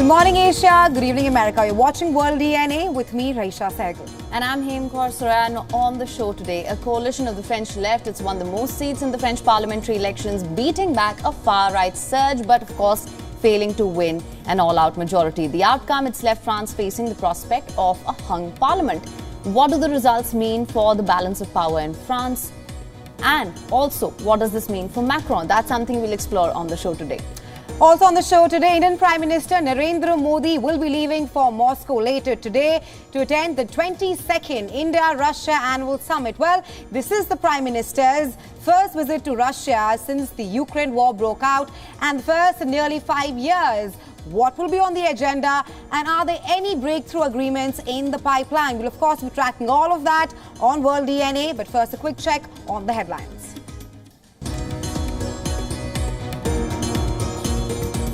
Good morning, Asia. Good evening, America. You're watching World DNA with me, Raisha Sehgal. And I'm Hemkor Soran. On the show today, a coalition of the French left. It's won the most seats in the French parliamentary elections, beating back a far-right surge, but of course, failing to win an all-out majority. The outcome, it's left France facing the prospect of a hung parliament. What do the results mean for the balance of power in France? And also, what does this mean for Macron? That's something we'll explore on the show today. Also on the show today, Indian Prime Minister Narendra Modi will be leaving for Moscow later today to attend the 22nd India-Russia Annual Summit. Well, this is the Prime Minister's first visit to Russia since the Ukraine war broke out, and the first in nearly 5 years. What will be on the agenda, and are there any breakthrough agreements in the pipeline? We'll of course be tracking all of that on World DNA, but first a quick check on the headlines.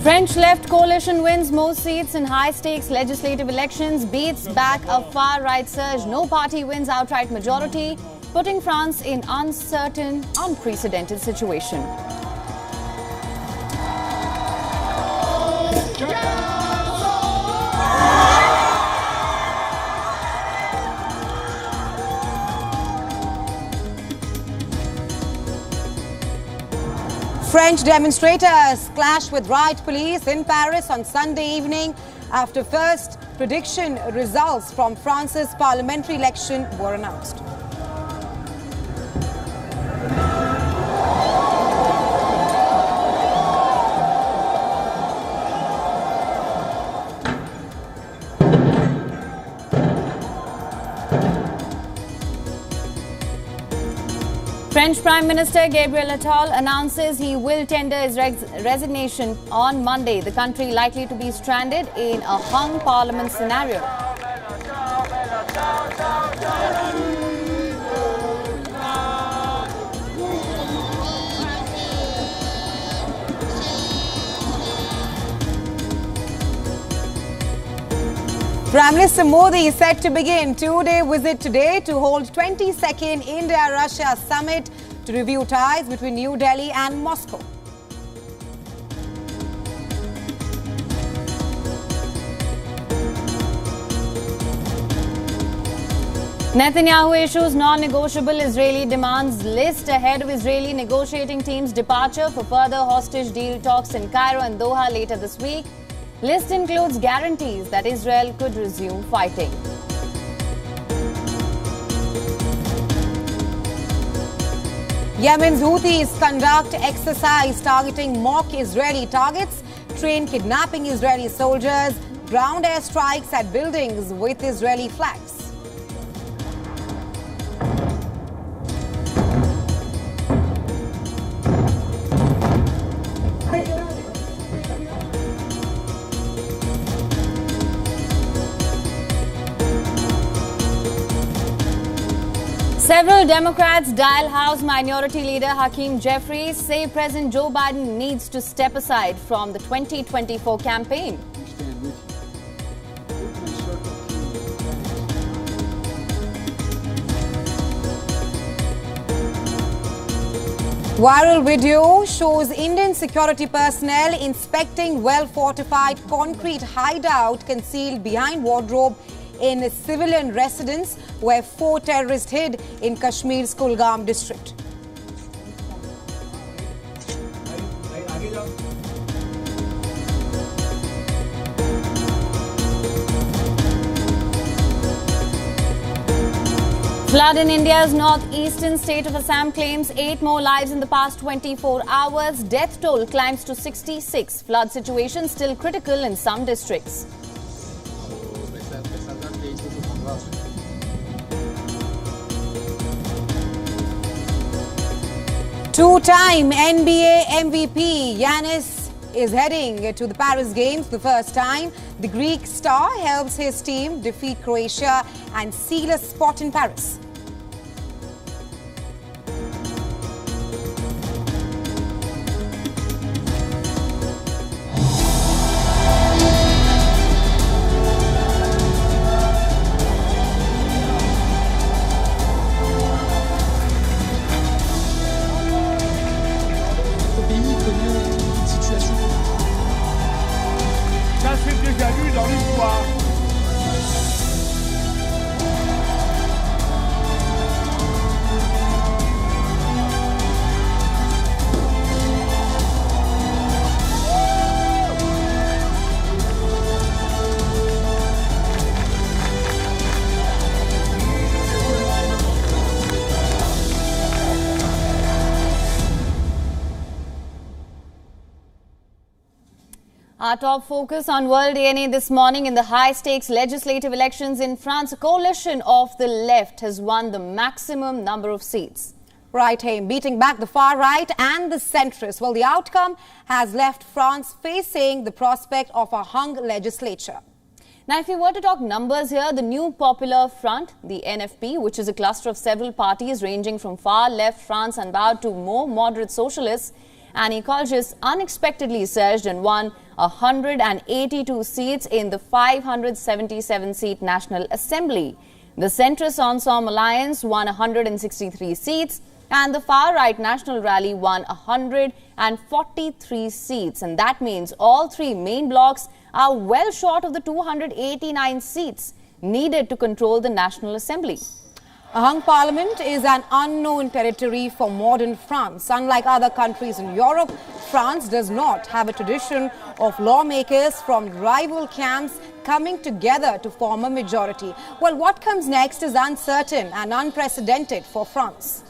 French left coalition wins most seats in high-stakes legislative elections, beats back a far-right surge. No party wins outright majority, putting France in uncertain, unprecedented situation. French demonstrators clashed with riot police in Paris on Sunday evening after first prediction results from France's parliamentary election were announced. French Prime Minister Gabriel Attal announces he will tender his resignation on Monday. The country likely to be stranded in a hung parliament scenario. Prime Minister Modi is set to begin two-day visit today to hold 22nd India-Russia Summit to review ties between New Delhi and Moscow. Netanyahu issues non-negotiable Israeli demands list ahead of Israeli negotiating team's departure for further hostage deal talks in Cairo and Doha later this week. List includes guarantees that Israel could resume fighting. Yemen's Houthis conduct exercise targeting mock Israeli targets, train kidnapping Israeli soldiers, ground airstrikes at buildings with Israeli flags. Several Democrats dial House Minority Leader Hakeem Jeffries say President Joe Biden needs to step aside from the 2024 campaign. Viral video shows Indian security personnel inspecting well-fortified concrete hideout concealed behind wardrobe in a civilian residence where 4 terrorists hid in Kashmir's Kulgam district. Flood in India's northeastern state of Assam claims 8 more lives in the past 24 hours. Death toll climbs to 66. Flood situation still critical in some districts. Two-time NBA MVP Giannis is heading to the Paris Games for the first time. The Greek star helps his team defeat Croatia and seal a spot in Paris. Ça fait plaisir. Our top focus on World DNA this morning. In the high-stakes legislative elections in France, a coalition of the left has won the maximum number of seats. Right, Haim, beating back the far right and the centrists. Well, the outcome has left France facing the prospect of a hung legislature. Now, if we were to talk numbers here, the new Popular Front, the NFP, which is a cluster of several parties ranging from far left France unbowed to more moderate socialists and ecologists, unexpectedly surged and won 182 seats in the 577-seat National Assembly. The centrist Ensemble Alliance won 163 seats and the far-right National Rally won 143 seats. And that means all three main blocs are well short of the 289 seats needed to control the National Assembly. A hung parliament is an unknown territory for modern France. Unlike other countries in Europe, France does not have a tradition of lawmakers from rival camps coming together to form a majority. Well, what comes next is uncertain and unprecedented for France.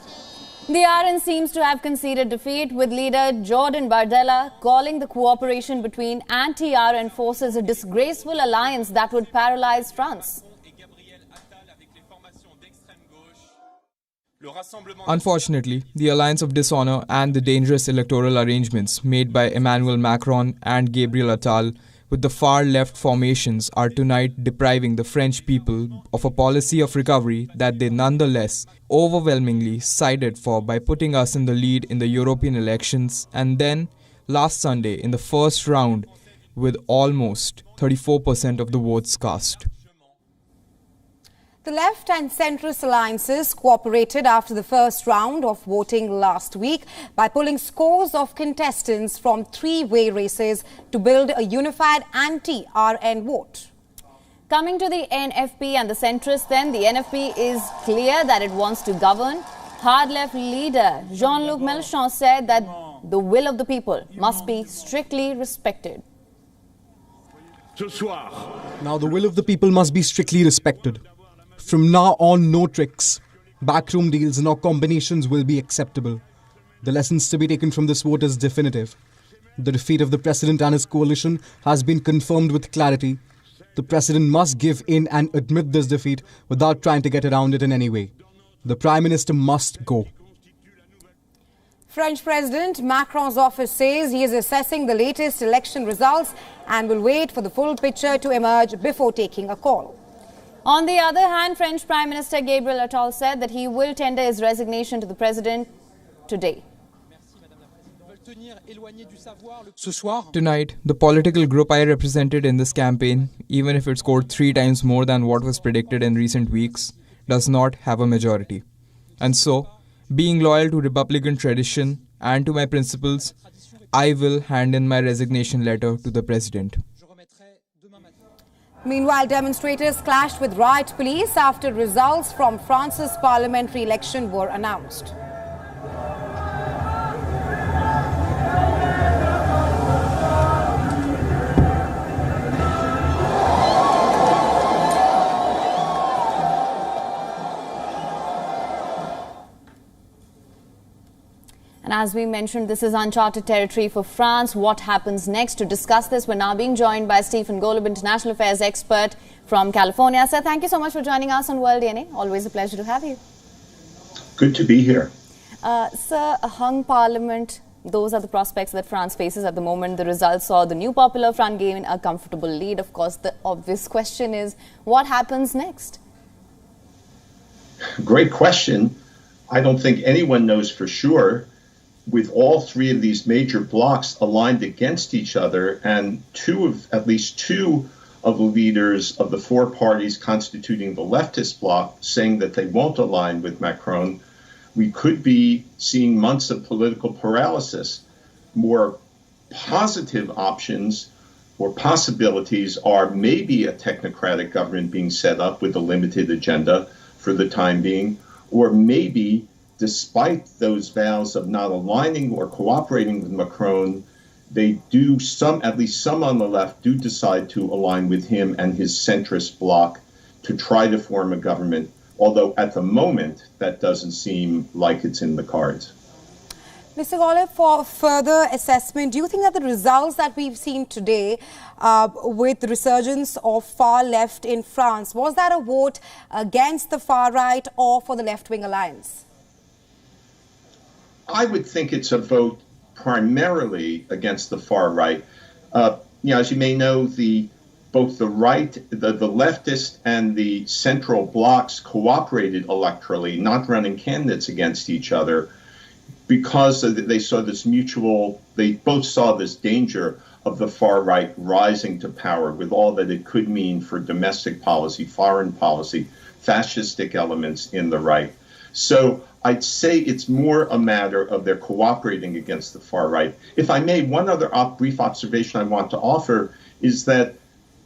The RN seems to have conceded defeat, with leader Jordan Bardella calling the cooperation between anti-RN forces a disgraceful alliance that would paralyze France. Unfortunately, the alliance of dishonor and the dangerous electoral arrangements made by Emmanuel Macron and Gabriel Attal with the far-left formations are tonight depriving the French people of a policy of recovery that they nonetheless overwhelmingly sided for by putting us in the lead in the European elections and then, last Sunday, in the first round with almost 34% of the votes cast. The left and centrist alliances cooperated after the first round of voting last week by pulling scores of contestants from three-way races to build a unified anti-RN vote. Coming to the NFP and the centrists then, the NFP is clear that it wants to govern. Hard-left leader Jean-Luc Mélenchon said that the will of the people must be strictly respected. Now the will of the people must be strictly respected. From now on, no tricks, backroom deals nor combinations will be acceptable. The lessons to be taken from this vote is definitive. The defeat of the president and his coalition has been confirmed with clarity. The president must give in and admit this defeat without trying to get around it in any way. The prime minister must go. French President Macron's office says he is assessing the latest election results and will wait for the full picture to emerge before taking a call. On the other hand, French Prime Minister Gabriel Attal said that he will tender his resignation to the president today. Tonight, the political group I represented in this campaign, even if it scored 3 times more than what was predicted in recent weeks, does not have a majority. And so, being loyal to Republican tradition and to my principles, I will hand in my resignation letter to the president. Meanwhile, demonstrators clashed with riot police after results from France's parliamentary election were announced. And as we mentioned, this is uncharted territory for France. What happens next? To discuss this, we're now being joined by Stephen Golub, international affairs expert from California. Sir, thank you so much for joining us on World DNA. Always a pleasure to have you. Good to be here. Sir, a hung parliament, those are the prospects that France faces at the moment. The results saw the new Popular Front gain a comfortable lead. Of course, the obvious question is, what happens next? Great question. I don't think anyone knows for sure. With all three of these major blocs aligned against each other, and at least two of the leaders of the four parties constituting the leftist bloc saying that they won't align with Macron, we could be seeing months of political paralysis. More positive options or possibilities are maybe a technocratic government being set up with a limited agenda for the time being, or maybe despite those vows of not aligning or cooperating with Macron, at least some on the left do decide to align with him and his centrist bloc to try to form a government, although at the moment that doesn't seem like it's in the cards. Mr. Golub, for further assessment, do you think that the results that we've seen today with the resurgence of far left in France, was that a vote against the far right or for the left-wing alliance? I would think it's a vote primarily against the far right. As you may know, both the right, the leftist and the central blocs cooperated electorally, not running candidates against each other, because they saw this they both saw this danger of the far right rising to power with all that it could mean for domestic policy, foreign policy, fascistic elements in the right. So I'd say it's more a matter of their cooperating against the far right. If I may, one other brief observation I want to offer is that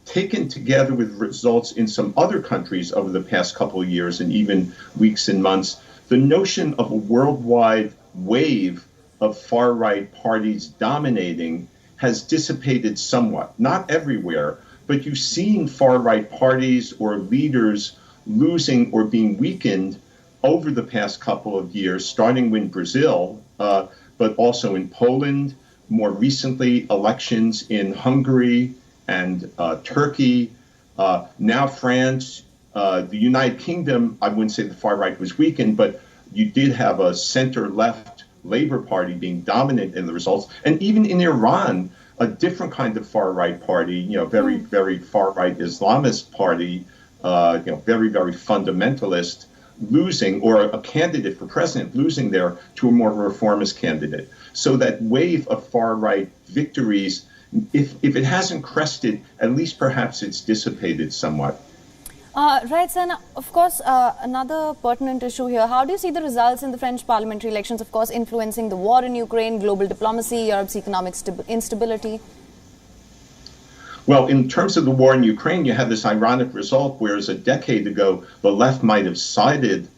taken together with results in some other countries over the past couple of years and even weeks and months, the notion of a worldwide wave of far-right parties dominating has dissipated somewhat. Not everywhere, but you've seen far-right parties or leaders losing or being weakened over the past couple of years, starting with Brazil, but also in Poland, more recently elections in Hungary and Turkey, now France, the United Kingdom. I wouldn't say the far right was weakened, but you did have a center-left Labour Party being dominant in the results. And even in Iran, a different kind of far-right party, very, very far-right Islamist party, very, very fundamentalist, losing, or a candidate for president losing there to a more reformist candidate. So that wave of far-right victories, if it hasn't crested, at least perhaps it's dissipated somewhat. Right, sir. Now, of course, another pertinent issue here. How do you see the results in the French parliamentary elections, of course, influencing the war in Ukraine, global diplomacy, Europe's economic instability? Well, in terms of the war in Ukraine, you have this ironic result, whereas a decade ago, the left might have sided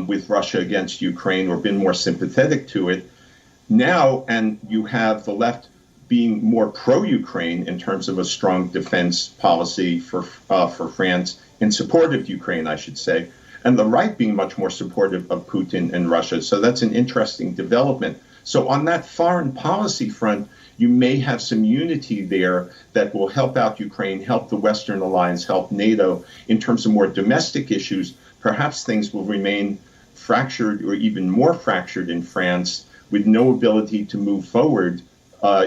with Russia against Ukraine or been more sympathetic to it. Now, and you have the left being more pro-Ukraine in terms of a strong defense policy for France, in support of Ukraine, I should say, and the right being much more supportive of Putin and Russia. So that's an interesting development. So on that foreign policy front, you may have some unity there that will help out Ukraine, help the Western alliance, help NATO. In terms of more domestic issues, perhaps things will remain fractured or even more fractured in France with no ability to move forward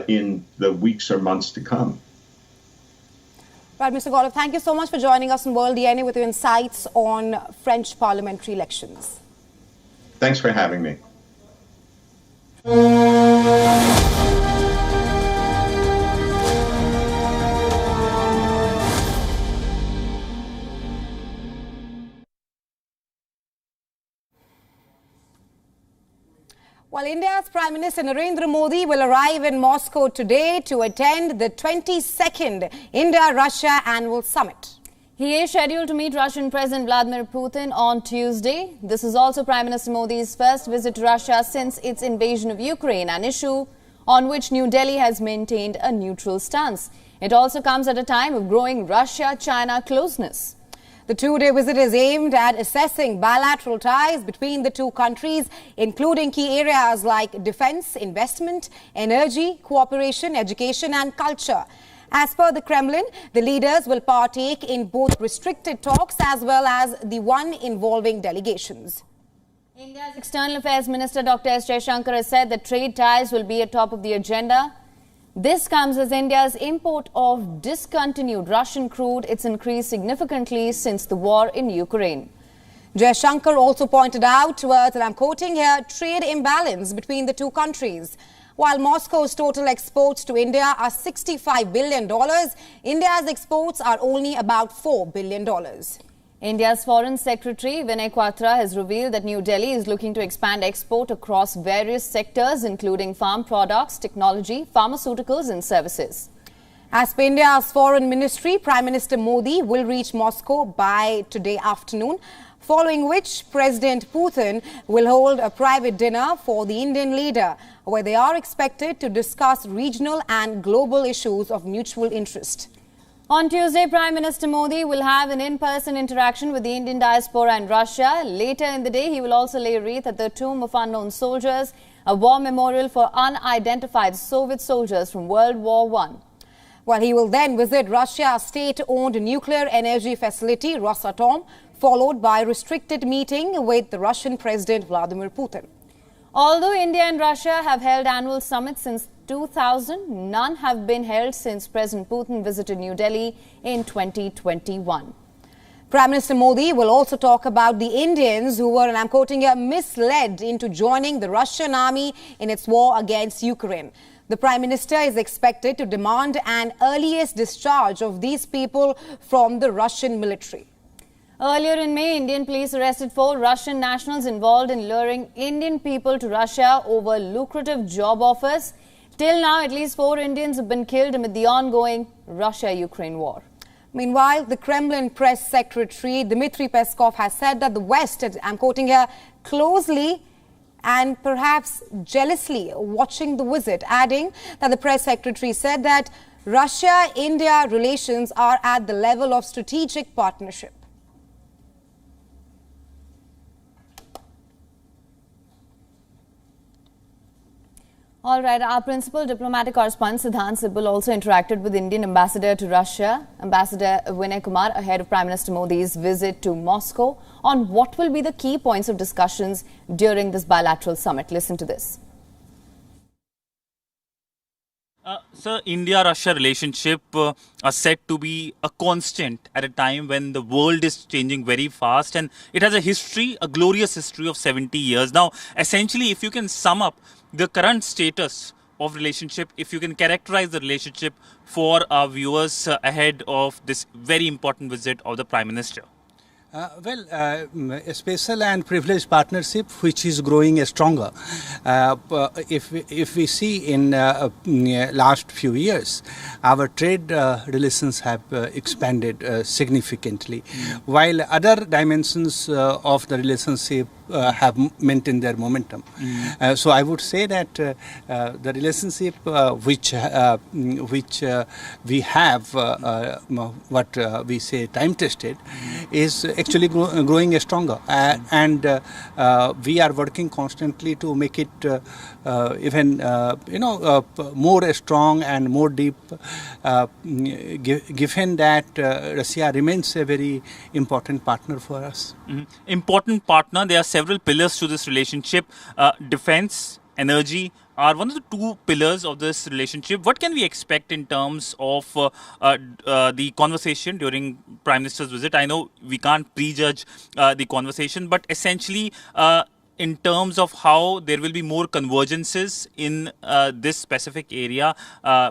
in the weeks or months to come. Right, Mr. Golub, thank you so much for joining us on World DNA with your insights on French parliamentary elections. Thanks for having me. Well, India's Prime Minister Narendra Modi will arrive in Moscow today to attend the 22nd India-Russia Annual Summit. He is scheduled to meet Russian President Vladimir Putin on Tuesday. This is also Prime Minister Modi's first visit to Russia since its invasion of Ukraine, an issue on which New Delhi has maintained a neutral stance. It also comes at a time of growing Russia-China closeness. The two-day visit is aimed at assessing bilateral ties between the two countries, including key areas like defense, investment, energy, cooperation, education and culture. As per the Kremlin, the leaders will partake in both restricted talks as well as the one involving delegations. India's External Affairs Minister Dr. S. Jaishankar has said that trade ties will be at top of the agenda. This comes as India's import of discontinued Russian crude, it's increased significantly since the war in Ukraine. Jaishankar also pointed out towards, and I'm quoting here, trade imbalance between the two countries. While Moscow's total exports to India are $65 billion, India's exports are only about $4 billion. India's Foreign Secretary Vinay Quatra has revealed that New Delhi is looking to expand export across various sectors, including farm products, technology, pharmaceuticals and services. As per India's Foreign Ministry, Prime Minister Modi will reach Moscow by today afternoon, following which President Putin will hold a private dinner for the Indian leader, where they are expected to discuss regional and global issues of mutual interest. On Tuesday, Prime Minister Modi will have an in-person interaction with the Indian diaspora in Russia. Later in the day, he will also lay a wreath at the tomb of unknown soldiers. a war memorial for unidentified Soviet soldiers from World War I. Well, he will then visit Russia's state-owned nuclear energy facility, Rosatom, followed by a restricted meeting with the Russian President Vladimir Putin. Although India and Russia have held annual summits since 2000, none have been held since President Putin visited New Delhi in 2021. Prime Minister Modi will also talk about the Indians who were, and I'm quoting here, misled into joining the Russian army in its war against Ukraine. The Prime Minister is expected to demand an earliest discharge of these people from the Russian military. Earlier in May, Indian police arrested 4 Russian nationals involved in luring Indian people to Russia over lucrative job offers. Till now, at least 4 Indians have been killed amid the ongoing Russia-Ukraine war. Meanwhile, the Kremlin press secretary Dmitry Peskov has said that the West, I'm quoting here, closely and perhaps jealously watching the visit, adding that the press secretary said that Russia-India relations are at the level of strategic partnership. All right, our principal diplomatic correspondent Siddhant Sibal also interacted with Indian ambassador to Russia, Ambassador Vinay Kumar, ahead of Prime Minister Modi's visit to Moscow on what will be the key points of discussions during this bilateral summit. Listen to this. Sir, India-Russia relationship are said to be a constant at a time when the world is changing very fast, and it has a history, a glorious history of 70 years. Now, essentially, if you can sum up the current status of relationship, if you can characterize the relationship for our viewers ahead of this very important visit of the Prime Minister. A special and privileged partnership which is growing stronger. If we see in last few years, our trade relations have expanded significantly, while other dimensions of the relationship have maintained their momentum. So I would say that the relationship which we have, what we say time-tested, is actually growing stronger, and we are working constantly to make it even more strong and more deep, given that Russia remains a very important partner for us. Important partner. There are several pillars to this relationship. Defense, energy are one of the 2 pillars of this relationship. What can we expect in terms of the conversation during Prime Minister's visit? I know we can't prejudge the conversation, but essentially in terms of how there will be more convergences in this specific area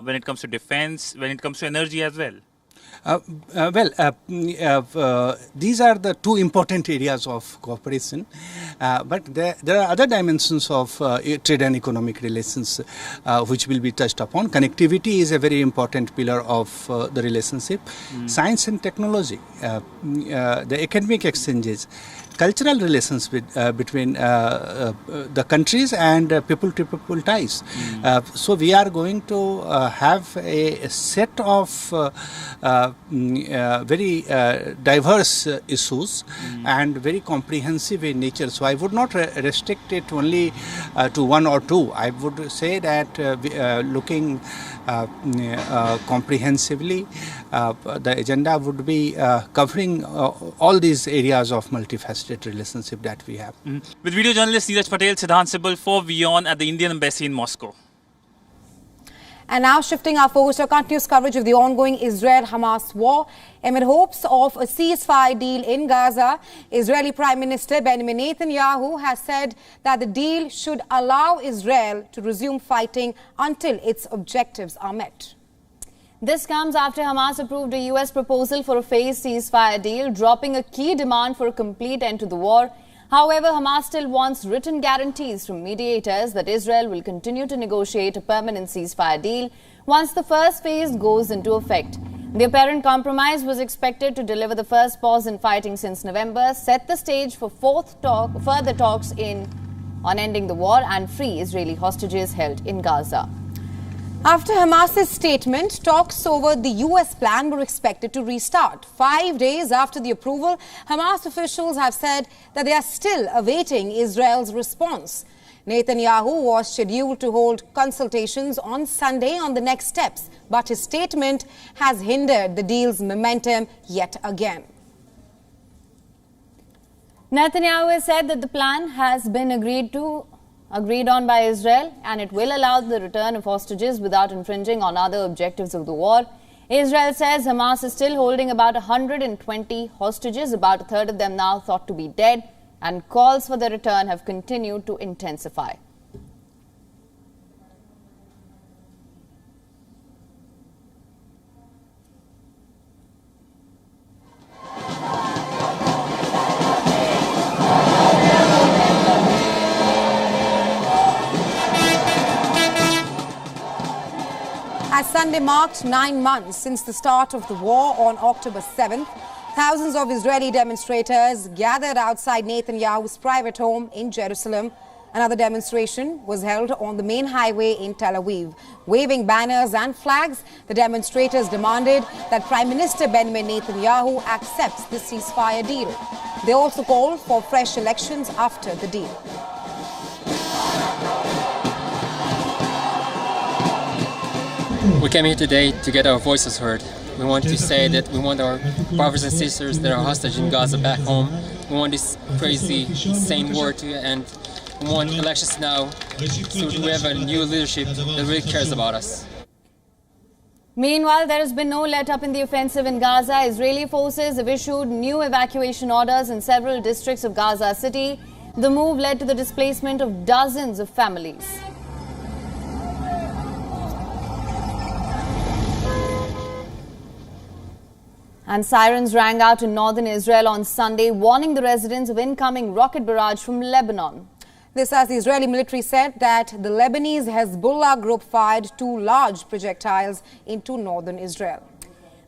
when it comes to defense, when it comes to energy as well. These are the 2 important areas of cooperation, but there are other dimensions of trade and economic relations which will be touched upon. Connectivity is a very important pillar of the relationship. Science and technology, the academic exchanges, cultural relations between the countries, and people-to-people ties. So we are going to have a set of very diverse issues and very comprehensive in nature. So I would not restrict it only to 1 or 2. I would say that looking comprehensively, the agenda would be covering all these areas of multifaceted relationship that we have. With video journalist Neeraj Patel, Siddhant Sibal for WION at the Indian Embassy in Moscow. And now shifting our focus to continuous coverage of the ongoing Israel-Hamas war. Amid hopes of a ceasefire deal in Gaza, Israeli Prime Minister Benjamin Netanyahu has said that the deal should allow Israel to resume fighting until its objectives are met. This comes after Hamas approved a US proposal for a phased ceasefire deal, dropping a key demand for a complete end to the war. However, Hamas still wants written guarantees from mediators that Israel will continue to negotiate a permanent ceasefire deal once the first phase goes into effect. The apparent compromise was expected to deliver the first pause in fighting since November, set the stage for further talks on ending the war and free Israeli hostages held in Gaza. After Hamas's statement, talks over the US plan were expected to restart. 5 days after the approval, Hamas officials have said that they are still awaiting Israel's response. Netanyahu was scheduled to hold consultations on Sunday on the next steps, but his statement has hindered the deal's momentum yet again. Netanyahu has said that the plan has been agreed on by Israel and it will allow the return of hostages without infringing on other objectives of the war. Israel says Hamas is still holding about 120 hostages, about a third of them now thought to be dead, and calls for their return have continued to intensify. As Sunday marked 9 months since the start of the war on October 7th, thousands of Israeli demonstrators gathered outside Netanyahu's private home in Jerusalem. Another demonstration was held on the main highway in Tel Aviv. Waving banners and flags, the demonstrators demanded that Prime Minister Benjamin Netanyahu accepts the ceasefire deal. They also called for fresh elections after the deal. We came here today to get our voices heard. We want to say that we want our brothers and sisters that are hostage in Gaza back home. We want this crazy, insane war to end. We want elections now so we have a new leadership that really cares about us. Meanwhile, there has been no let-up in the offensive in Gaza. Israeli forces have issued new evacuation orders in several districts of Gaza City. The move led to the displacement of dozens of families. And sirens rang out in northern Israel on Sunday, warning the residents of incoming rocket barrage from Lebanon. This as the Israeli military said that the Lebanese Hezbollah group fired 2 large projectiles into northern Israel.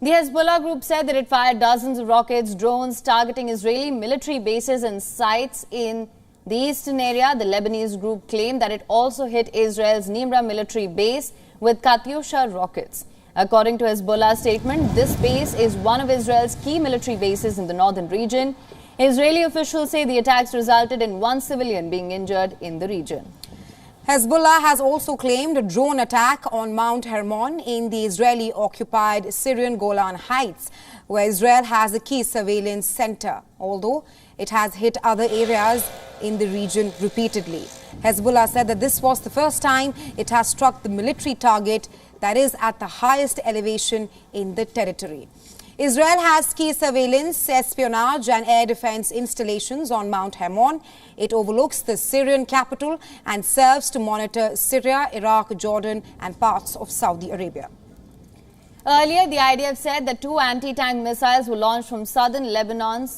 The Hezbollah group said that it fired dozens of rockets, drones targeting Israeli military bases and sites in the eastern area. The Lebanese group claimed that it also hit Israel's Nimra military base with Katyusha rockets. According to Hezbollah's statement, this base is one of Israel's key military bases in the northern region. Israeli officials say the attacks resulted in 1 civilian being injured in the region. Hezbollah has also claimed a drone attack on Mount Hermon in the Israeli-occupied Syrian Golan Heights, where Israel has a key surveillance center, although it has hit other areas in the region repeatedly. Hezbollah said that this was the first time it has struck the military target that is at the highest elevation in the territory. Israel has key surveillance, espionage and air defense installations on Mount Hermon. It overlooks the Syrian capital and serves to monitor Syria, Iraq, Jordan and parts of Saudi Arabia. Earlier, the IDF said that 2 anti-tank missiles were launched from southern Lebanon,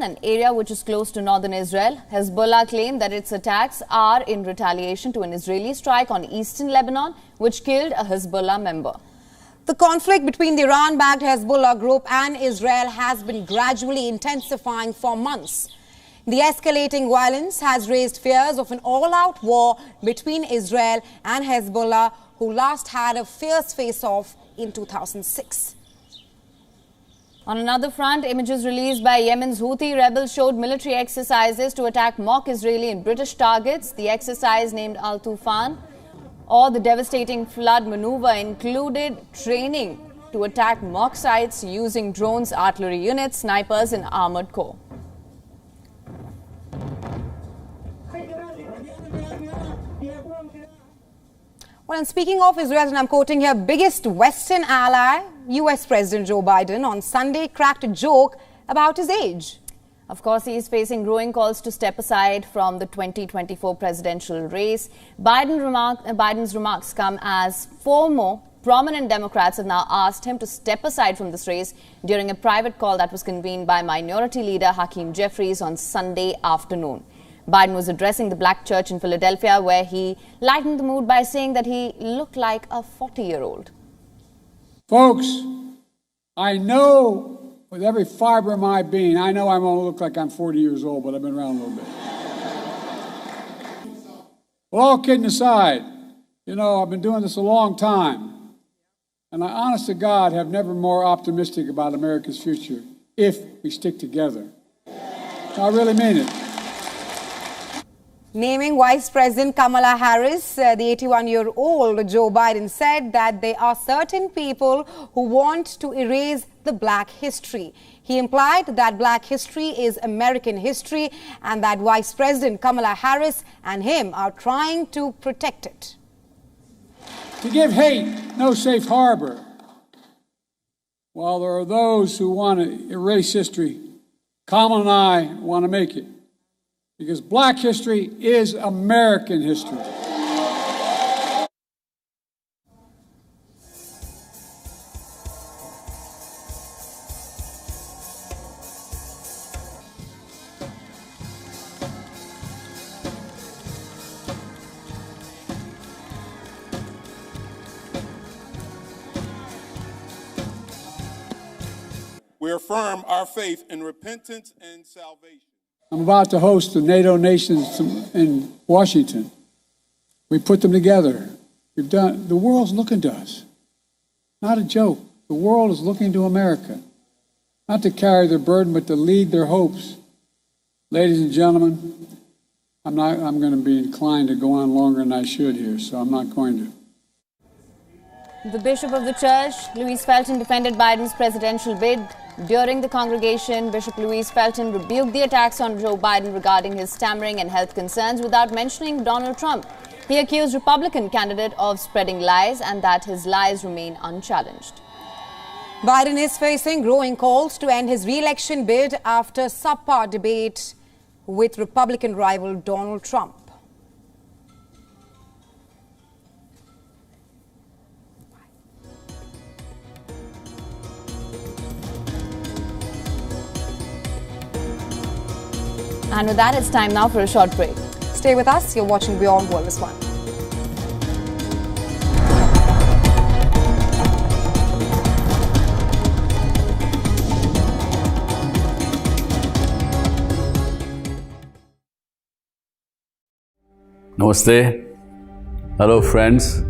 an area which is close to northern Israel. Hezbollah claimed that its attacks are in retaliation to an Israeli strike on eastern Lebanon, which killed a Hezbollah member. The conflict between the Iran-backed Hezbollah group and Israel has been gradually intensifying for months. The escalating violence has raised fears of an all-out war between Israel and Hezbollah, who last had a fierce face-off in 2006. On another front, images released by Yemen's Houthi rebels showed military exercises to attack mock Israeli and British targets. The exercise, named Al-Tufan, or the devastating flood maneuver, included training to attack mock sites using drones, artillery units, snipers and armored corps. Well, and speaking of Israel, and I'm quoting here, biggest Western ally, US President Joe Biden, on Sunday cracked a joke about his age. Of course, he is facing growing calls to step aside from the 2024 presidential race. Biden's remarks come as 4 more prominent Democrats have now asked him to step aside from this race during a private call that was convened by Minority Leader Hakeem Jeffries on Sunday afternoon. Biden was addressing the black church in Philadelphia, where he lightened the mood by saying that he looked like a 40-year-old. Folks, I know with every fiber of my being, I know I'm going to look like I'm 40 years old, but I've been around a little bit. Well, all kidding aside, you know, I've been doing this a long time, and I, honest to God, have never been more optimistic about America's future if we stick together. I really mean it. Naming Vice President Kamala Harris, the 81-year-old Joe Biden said that there are certain people who want to erase the black history. He implied that black history is American history and that Vice President Kamala Harris and him are trying to protect it. To give hate no safe harbor, while there are those who want to erase history, Kamala and I want to make it. Because black history is American history. We affirm our faith in repentance and salvation. I'm about to host the NATO nations in Washington. We put them together. The world's looking to us. Not a joke. The world is looking to America. Not to carry their burden, but to lead their hopes. Ladies and gentlemen, I'm going to be inclined to go on longer than I should here, so I'm not going to. The Bishop of the Church, Louise Felton, defended Biden's presidential bid. During the congregation, Bishop Louise Felton rebuked the attacks on Joe Biden regarding his stammering and health concerns without mentioning Donald Trump. He accused Republican candidate of spreading lies and that his lies remain unchallenged. Biden is facing growing calls to end his re-election bid after subpar debate with Republican rival Donald Trump. And with that, it's time now for a short break. Stay with us. You're watching WION The World. Namaste. Hello, friends.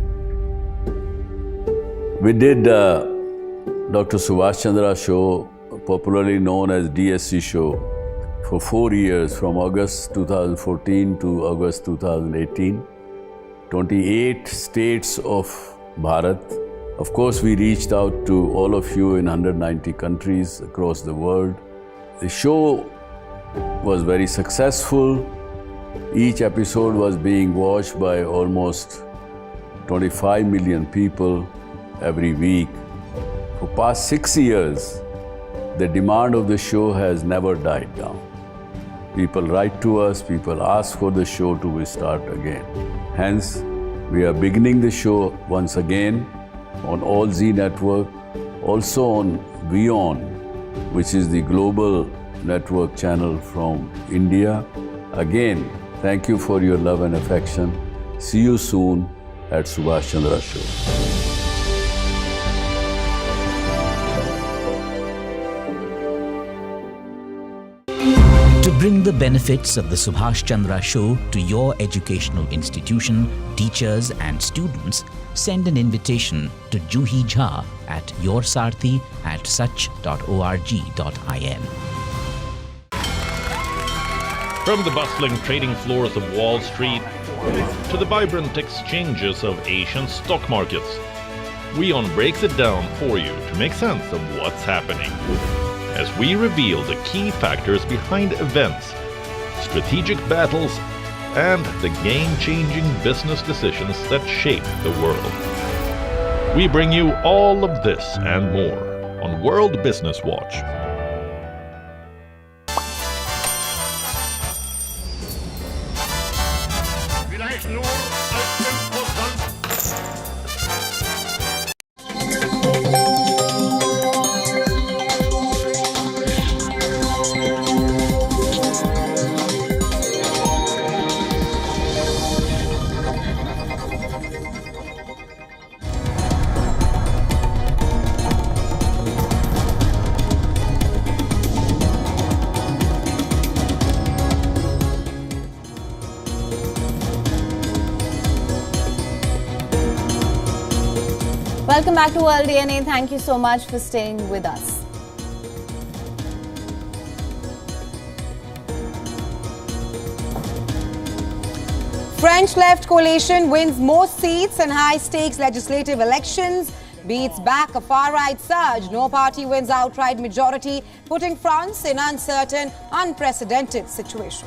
We did Dr. Subhash Chandra show, popularly known as DSC show, for 4 years, from August 2014 to August 2018. 28 states of Bharat. Of course, we reached out to all of you in 190 countries across the world. The show was very successful. Each episode was being watched by almost 25 million people every week. For past 6 years, the demand of the show has never died down. People write to us, people ask for the show to restart again. Hence, we are beginning the show once again on All Z Network, also on WION, which is the global network channel from India. Again, thank you for your love and affection. See you soon at Subhash Chandra Show. To bring the benefits of the Subhash Chandra Show to your educational institution, teachers and students, send an invitation to Juhi Jha at yoursarthi@such.org.in. From the bustling trading floors of Wall Street to the vibrant exchanges of Asian stock markets, WION breaks it down for you to make sense of what's happening, as we reveal the key factors behind events, strategic battles, and the game-changing business decisions that shape the world. We bring you all of this and more on World Business Watch. Welcome back to World DNA. Thank you so much for staying with us. French left coalition wins most seats in high-stakes legislative elections, beats back a far-right surge. No party wins outright majority, putting France in uncertain, unprecedented situation.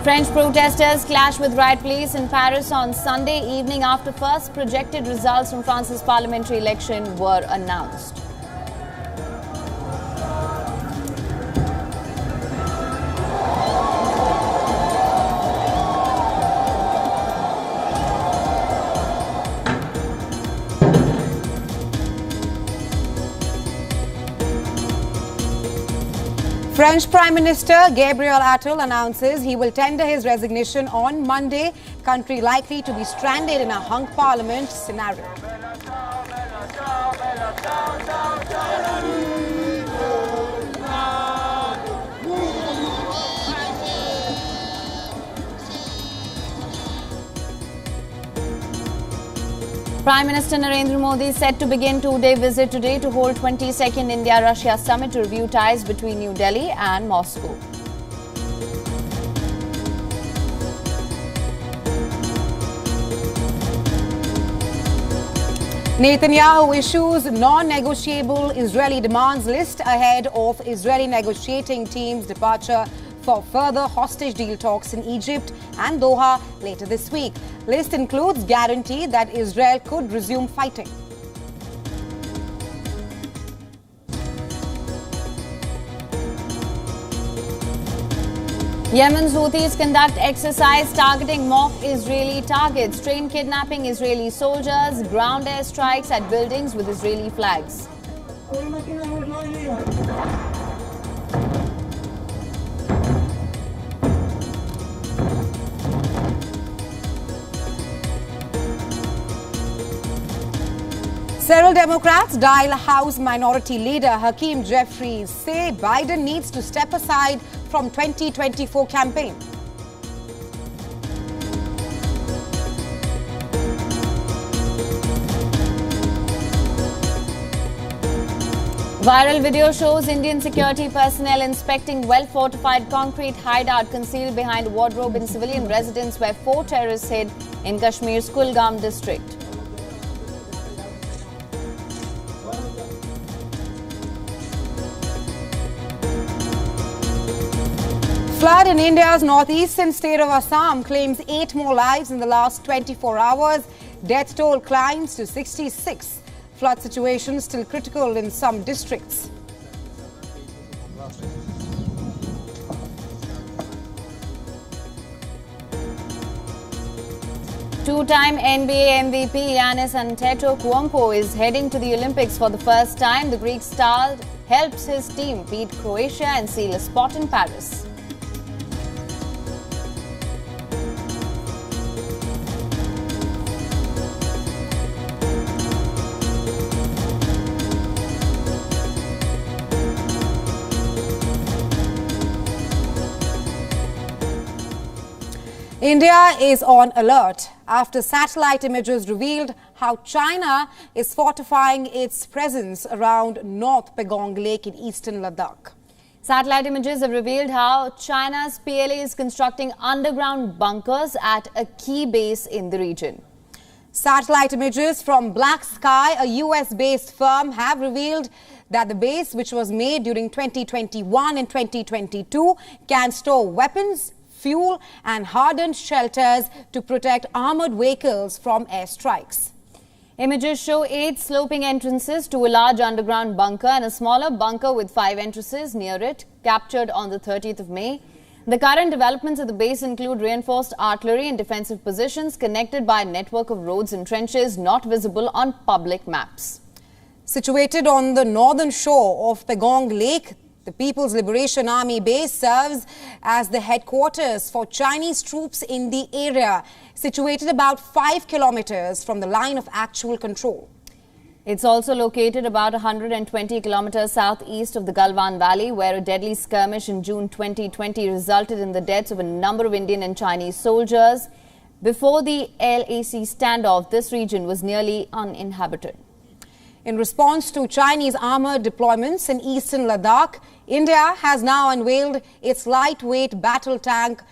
French protesters clash with riot police in Paris on Sunday evening after first projected results from France's parliamentary election were announced. French Prime Minister Gabriel Attal announces he will tender his resignation on Monday, country likely to be stranded in a hung parliament scenario. Prime Minister Narendra Modi is set to begin two-day visit today to hold 22nd India-Russia summit to review ties between New Delhi and Moscow. Netanyahu issues non-negotiable Israeli demands list ahead of Israeli negotiating team's departure for further hostage deal talks in Egypt and Doha later this week. List includes guarantee that Israel could resume fighting. Yemen's Houthis conduct exercise targeting mock Israeli targets, train kidnapping Israeli soldiers, ground air strikes at buildings with Israeli flags. Several Democrats dial House Minority Leader Hakeem Jeffries, say Biden needs to step aside from 2024 campaign. Viral video shows Indian security personnel inspecting well-fortified concrete hideout concealed behind a wardrobe in civilian residence where 4 terrorists hid in Kashmir's Kulgam district. Flood in India's northeastern state of Assam claims 8 more lives in the last 24 hours. Death toll climbs to 66. Flood situation still critical in some districts. Two-time NBA MVP Giannis Antetokounmpo is heading to the Olympics for the first time. The Greek star helps his team beat Croatia and seal a spot in Paris. India is on alert after satellite images revealed how China is fortifying its presence around North Pangong Lake in eastern Ladakh. Satellite images have revealed how China's PLA is constructing underground bunkers at a key base in the region. Satellite images from Black Sky, a US-based firm, have revealed that the base, which was made during 2021 and 2022, can store weapons, fuel and hardened shelters to protect armored vehicles from airstrikes. Images show 8 sloping entrances to a large underground bunker and a smaller bunker with 5 entrances near it, captured on the 30th of May. The current developments at the base include reinforced artillery and defensive positions connected by a network of roads and trenches not visible on public maps. Situated on the northern shore of Pangong Lake, the People's Liberation Army base serves as the headquarters for Chinese troops in the area, situated about 5 kilometers from the line of actual control. It's also located about 120 kilometers southeast of the Galwan Valley, where a deadly skirmish in June 2020 resulted in the deaths of a number of Indian and Chinese soldiers. Before the LAC standoff, this region was nearly uninhabited. In response to Chinese armored deployments in eastern Ladakh, India has now unveiled its lightweight battle tank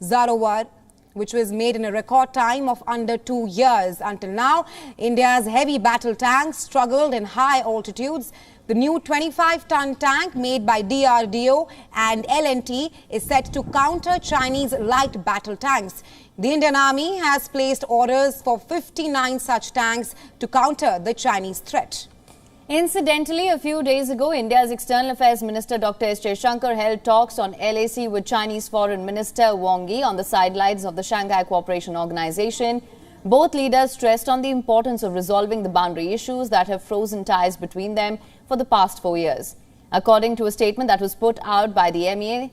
Zarowar, which was made in a record time of under 2 years. Until now, India's heavy battle tanks struggled in high altitudes. The new 25-ton tank made by DRDO and L&T is set to counter Chinese light battle tanks. The Indian Army has placed orders for 59 such tanks to counter the Chinese threat. Incidentally, a few days ago, India's External Affairs Minister Dr. S. Jaishankar held talks on LAC with Chinese Foreign Minister Wang Yi on the sidelines of the Shanghai Cooperation Organization. Both leaders stressed on the importance of resolving the boundary issues that have frozen ties between them for the past 4 years. According to a statement that was put out by the MEA,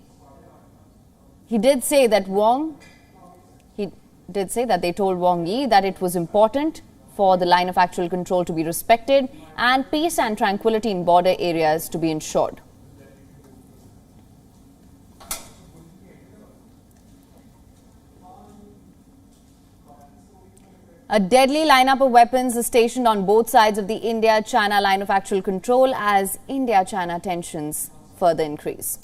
he did say that they told Wang Yi that it was important for the line of actual control to be respected and peace and tranquility in border areas to be ensured. A deadly lineup of weapons is stationed on both sides of the India-China line of actual control as India-China tensions further increase.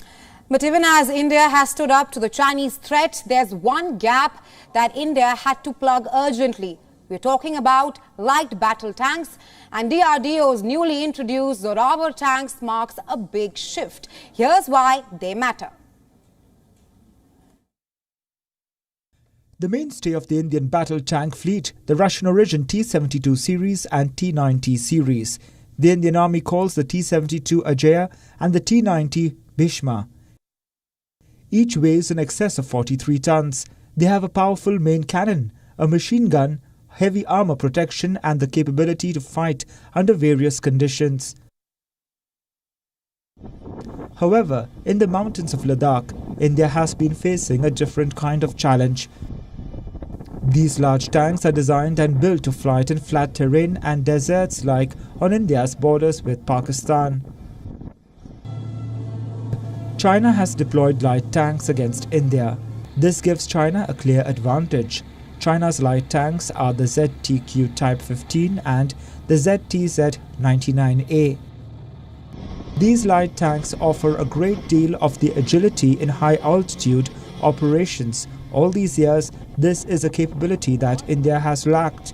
But even as India has stood up to the Chinese threat, there's one gap that India had to plug urgently. We're talking about light battle tanks, and DRDO's newly introduced Zorawar tanks marks a big shift. Here's why they matter. The mainstay of the Indian battle tank fleet, the Russian origin T-72 series and T-90 series. The Indian Army calls the T-72 Ajaya and the T-90 Bhishma. Each weighs in excess of 43 tons. They have a powerful main cannon, a machine gun, heavy armor protection and the capability to fight under various conditions. However, in the mountains of Ladakh, India has been facing a different kind of challenge. These large tanks are designed and built to fight in flat terrain and deserts like on India's borders with Pakistan. China has deployed light tanks against India. This gives China a clear advantage. China's light tanks are the ZTQ Type 15 and the ZTZ-99A. These light tanks offer a great deal of the agility in high-altitude operations. All these years, this is a capability that India has lacked.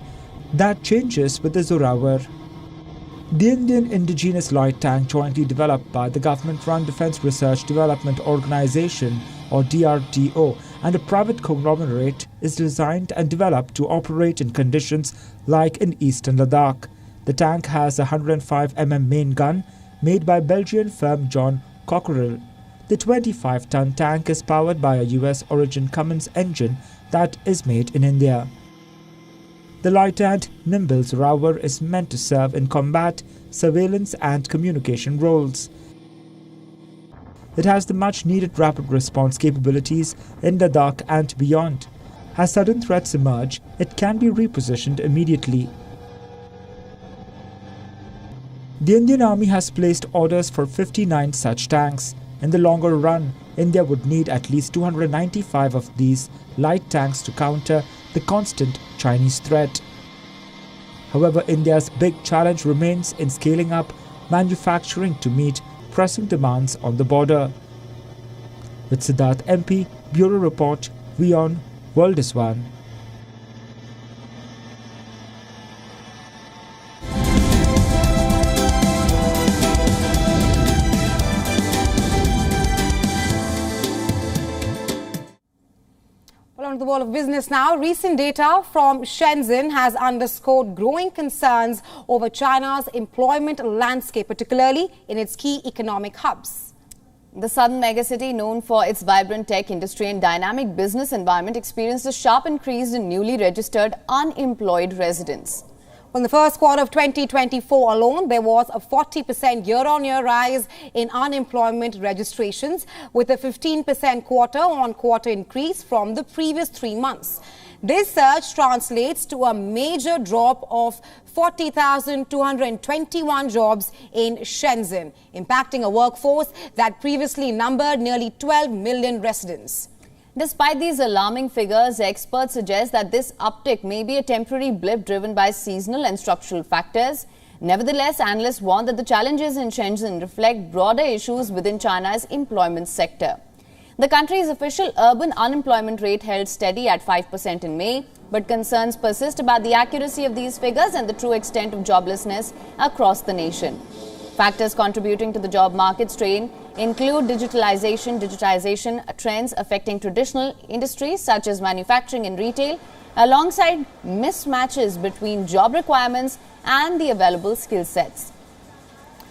That changes with the Zorawar. The Indian indigenous light tank, jointly developed by the government-run Defence Research Development Organisation or DRDO and a private conglomerate, is designed and developed to operate in conditions like in eastern Ladakh. The tank has a 105mm main gun made by Belgian firm John Cockerill. The 25-ton tank is powered by a US origin Cummins engine that is made in India. The light and nimble Zorawar is meant to serve in combat, surveillance and communication roles. It has the much-needed rapid response capabilities in Ladakh and beyond. As sudden threats emerge, it can be repositioned immediately. The Indian Army has placed orders for 59 such tanks. In the longer run, India would need at least 295 of these light tanks to counter the constant Chinese threat. However, India's big challenge remains in scaling up manufacturing to meet pressing demands on the border. With Siddharth MP, Bureau Report, WION World is One. On to the world of business now. Recent data from Shenzhen has underscored growing concerns over China's employment landscape, particularly in its key economic hubs. The southern megacity, known for its vibrant tech industry and dynamic business environment, experienced a sharp increase in newly registered unemployed residents. In the first quarter of 2024 alone, there was a 40% year-on-year rise in unemployment registrations, with a 15% quarter-on-quarter increase from the previous 3 months. This surge translates to a major drop of 40,221 jobs in Shenzhen, impacting a workforce that previously numbered nearly 12 million residents. Despite these alarming figures, experts suggest that this uptick may be a temporary blip driven by seasonal and structural factors. Nevertheless, analysts warn that the challenges in Shenzhen reflect broader issues within China's employment sector. The country's official urban unemployment rate held steady at 5% in May, but concerns persist about the accuracy of these figures and the true extent of joblessness across the nation. Factors contributing to the job market strain include digitization trends affecting traditional industries such as manufacturing and retail, alongside mismatches between job requirements and the available skill sets.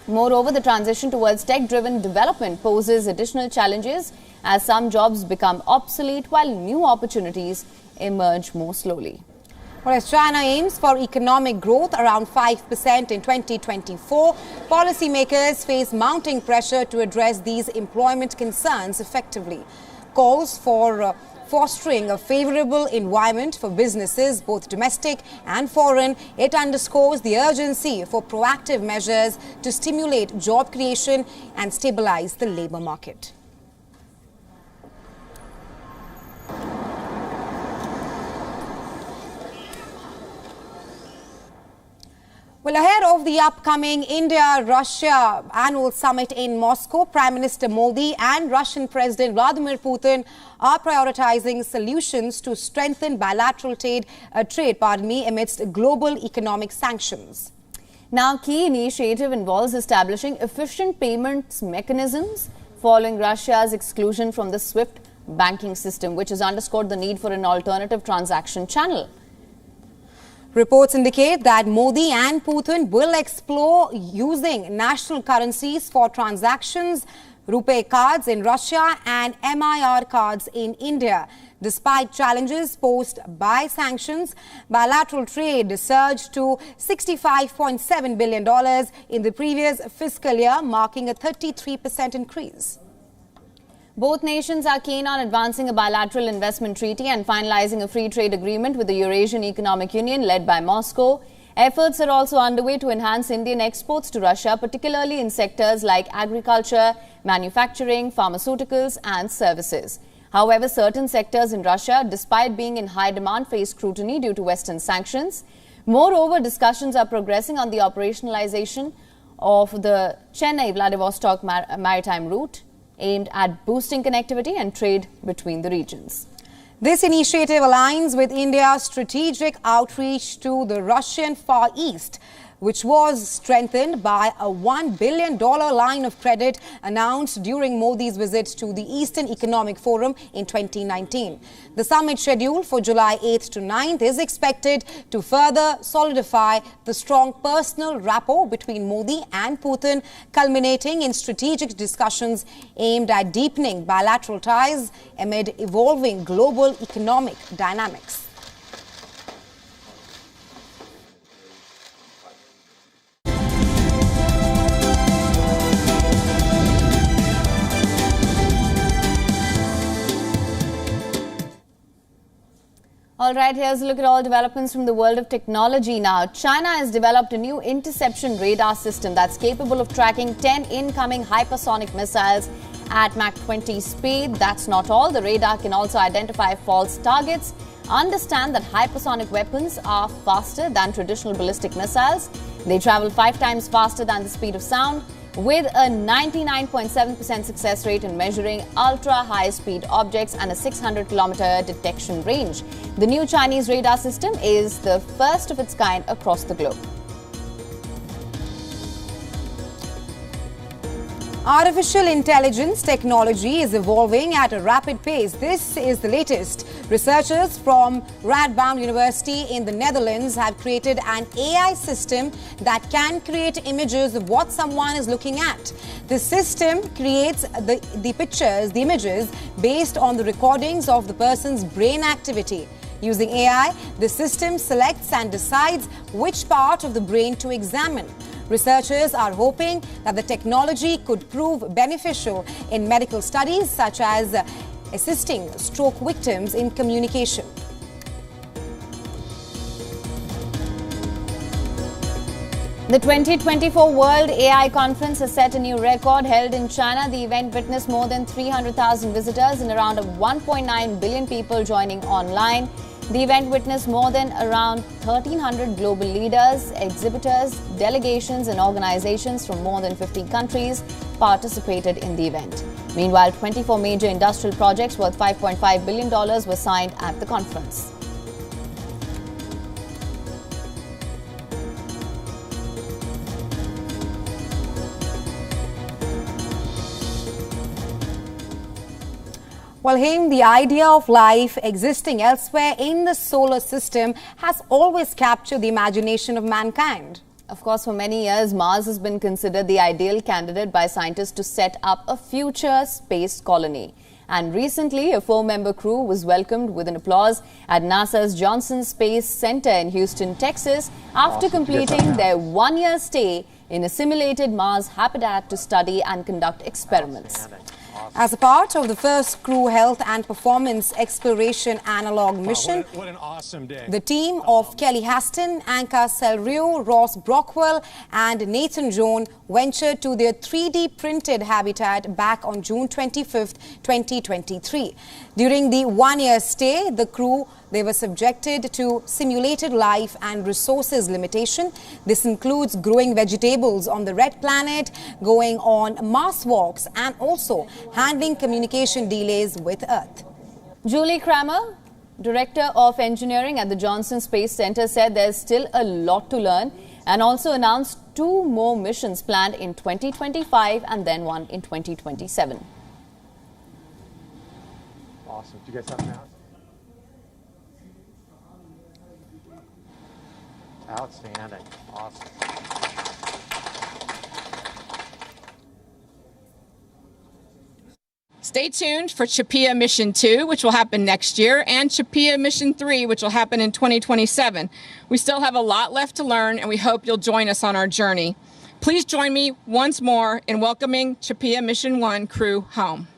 Moreover, the transition towards tech-driven development poses additional challenges as some jobs become obsolete while new opportunities emerge more slowly. Well, as China aims for economic growth around 5% in 2024, policymakers face mounting pressure to address these employment concerns effectively. Calls for fostering a favorable environment for businesses, both domestic and foreign. It underscores the urgency for proactive measures to stimulate job creation and stabilize the labor market. Well, ahead of the upcoming India-Russia annual summit in Moscow, Prime Minister Modi and Russian President Vladimir Putin are prioritizing solutions to strengthen bilateral trade amidst global economic sanctions. Now, key initiative involves establishing efficient payments mechanisms following Russia's exclusion from the SWIFT banking system, which has underscored the need for an alternative transaction channel. Reports indicate that Modi and Putin will explore using national currencies for transactions, RuPay cards in Russia and MIR cards in India. Despite challenges posed by sanctions, bilateral trade surged to $65.7 billion in the previous fiscal year, marking a 33% increase. Both nations are keen on advancing a bilateral investment treaty and finalizing a free trade agreement with the Eurasian Economic Union led by Moscow. Efforts are also underway to enhance Indian exports to Russia, particularly in sectors like agriculture, manufacturing, pharmaceuticals and services. However, certain sectors in Russia, despite being in high demand, face scrutiny due to Western sanctions. Moreover, discussions are progressing on the operationalization of the Chennai-Vladivostok maritime route, aimed at boosting connectivity and trade between the regions. This initiative aligns with India's strategic outreach to the Russian Far East, which was strengthened by a $1 billion line of credit announced during Modi's visit to the Eastern Economic Forum in 2019. The summit scheduled for July 8th to 9th is expected to further solidify the strong personal rapport between Modi and Putin, culminating in strategic discussions aimed at deepening bilateral ties amid evolving global economic dynamics. All right, here's a look at all developments from the world of technology now. China has developed a new interception radar system that's capable of tracking 10 incoming hypersonic missiles at Mach 20 speed. That's not all. The radar can also identify false targets, understand that hypersonic weapons are faster than traditional ballistic missiles. They travel 5 times faster than the speed of sound, with a 99.7% success rate in measuring ultra-high-speed objects and a 600-kilometer detection range. The new Chinese radar system is the first of its kind across the globe. Artificial intelligence technology is evolving at a rapid pace. This is the latest. Researchers from Radboud University in the Netherlands have created an AI system that can create images of what someone is looking at. The system creates the images based on the recordings of the person's brain activity. Using AI, the system selects and decides which part of the brain to examine. Researchers are hoping that the technology could prove beneficial in medical studies, such as assisting stroke victims in communication. The 2024 World AI Conference has set a new record. Held in China, the event witnessed more than 300,000 visitors and around 1.9 billion people joining online. The event witnessed more than around 1,300 global leaders, exhibitors, delegations and organizations from more than 50 countries participated in the event. Meanwhile, 24 major industrial projects worth $5.5 billion were signed at the conference. Well, Haim, the idea of life existing elsewhere in the solar system has always captured the imagination of mankind. Of course, for many years, Mars has been considered the ideal candidate by scientists to set up a future space colony. And recently, a 4-member crew was welcomed with an applause at NASA's Johnson Space Center in Houston, Texas, after completing their 1-year stay in a simulated Mars habitat to study and conduct experiments. As a part of the first crew health and performance exploration analog mission, what an awesome day. The team of Kelly Haston, Anka Selrio, Ross Brockwell and Nathan Joan ventured to their 3D printed habitat back on June 25th, 2023. During the 1-year stay, the crew they were subjected to simulated life and resources limitation. This includes growing vegetables on the red planet, going on Mars walks and also handling communication delays with Earth. Julie Kramer, Director of Engineering at the Johnson Space Center, said there's still a lot to learn and also announced 2 more missions planned in 2025 and then one in 2027. Awesome. Do you guys have an house? Outstanding. Awesome. Stay tuned for CHAPEA Mission 2, which will happen next year, and CHAPEA Mission 3, which will happen in 2027. We still have a lot left to learn, and we hope you'll join us on our journey. Please join me once more in welcoming CHAPEA Mission 1 crew home.